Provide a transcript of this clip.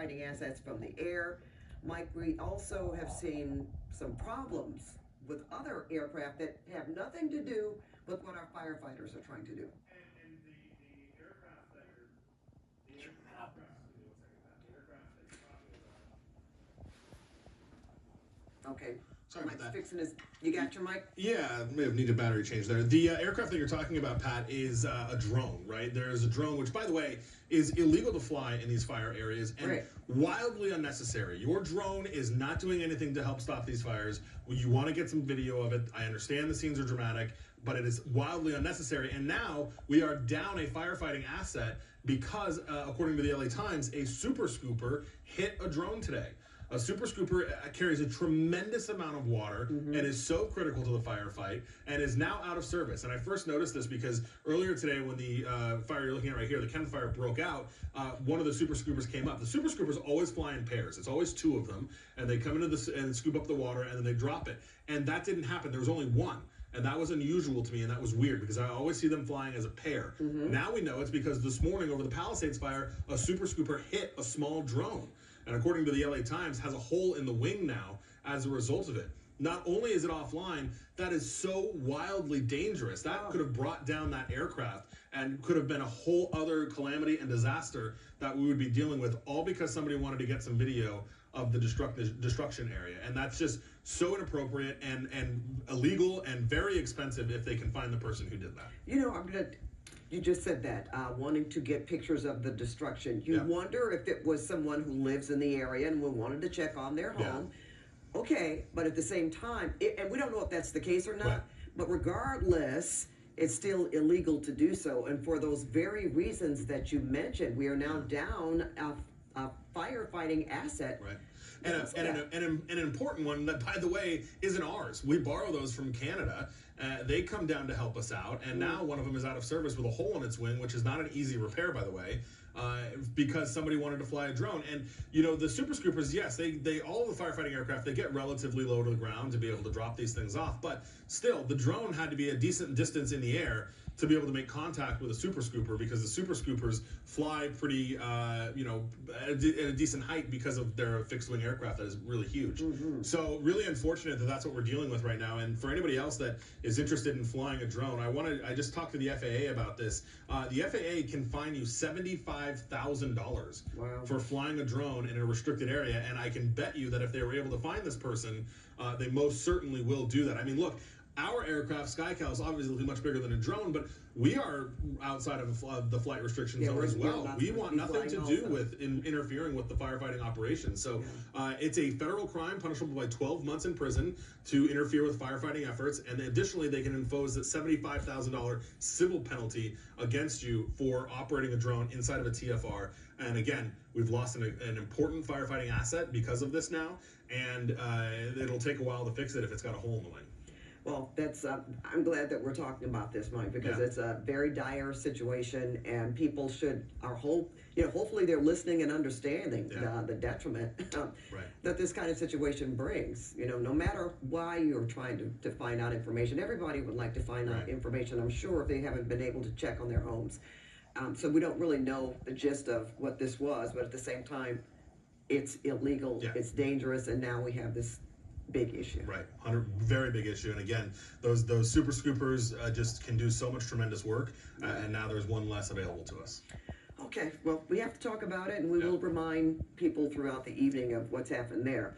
firefighting assets from the air. Mike, we also have seen some problems with other aircraft that have nothing to do with what our firefighters are trying to do. And the aircraft that you're, the aircraft, give me 1 second, Pat. The aircraft that you're talking about. Okay. Sorry about Mike's that. fixing his, you got your mic? Yeah, may have needed battery change there. The aircraft that you're talking about, Pat, is a drone, right? There's a drone, which, by the way, is illegal to fly in these fire areas and Right. wildly unnecessary. Your drone is not doing anything to help stop these fires. Well, you want to get some video of it. I understand the scenes are dramatic, but it is wildly unnecessary. And now we are down a firefighting asset because, according to the LA Times, a super scooper hit a drone today. A super scooper carries a tremendous amount of water and is so critical to the firefight and is now out of service. And I first noticed this because earlier today when the fire you're looking at right here, the Kent fire broke out, one of the super scoopers came up. The super scoopers always fly in pairs. It's always two of them. And they come into this and scoop up the water and then they drop it. And that didn't happen. There was only one. And that was unusual to me, and that was weird because I always see them flying as a pair. Now we know it's because this morning over the Palisades fire, a super scooper hit a small drone. And according to the LA Times, has a hole in the wing now as a result of it. Not only is it offline, that is so wildly dangerous. That could have brought down that aircraft and could have been a whole other calamity and disaster that we would be dealing with, all because somebody wanted to get some video of the destruction area. And that's just so inappropriate and illegal and very expensive if they can find the person who did that. You know, you just said that, wanting to get pictures of the destruction. You wonder if it was someone who lives in the area and wanted to check on their home. Okay, but at the same time, and we don't know if that's the case or not, but regardless, it's still illegal to do so. And for those very reasons that you mentioned, we are now down a firefighting asset. Right. And an important one that, by the way, isn't ours. We borrow those from Canada. They come down to help us out, and now one of them is out of service with a hole in its wing, which is not an easy repair, by the way, because somebody wanted to fly a drone. And, you know, the super scoopers, yes, they all the firefighting aircraft, they get relatively low to the ground to be able to drop these things off. But still, the drone had to be a decent distance in the air to be able to make contact with a super scooper, because the super scoopers fly pretty, you know, at a decent height because of their fixed wing aircraft that is really huge. So really unfortunate that that's what we're dealing with right now. And for anybody else that is interested in flying a drone, I just talked to the FAA about this. The FAA can fine you $75,000 for flying a drone in a restricted area. And I can bet you that if they were able to find this person, they most certainly will do that. I mean, look, our aircraft, SkyCal, is obviously much bigger than a drone, but we are outside of the flight restriction zone as well. We want nothing to do with interfering with the firefighting operation. So it's a federal crime punishable by 12 months in prison to interfere with firefighting efforts. And additionally, they can impose a $75,000 civil penalty against you for operating a drone inside of a TFR. And again, we've lost an important firefighting asset because of this now, and it'll take a while to fix it if it's got a hole in the wing. Well, that's, I'm glad that we're talking about this, Mike, because it's a very dire situation, and people hopefully they're listening and understanding the detriment that this kind of situation brings. You know, no matter why you're trying to find out information, everybody would like to find out information, I'm sure, if they haven't been able to check on their homes. So we don't really know the gist of what this was, but at the same time, it's illegal, it's dangerous, and now we have this big issue. Right, very big issue. And again, those super scoopers just can do so much tremendous work, and now there's one less available to us. Okay, well, we have to talk about it, and we will remind people throughout the evening of what's happened there.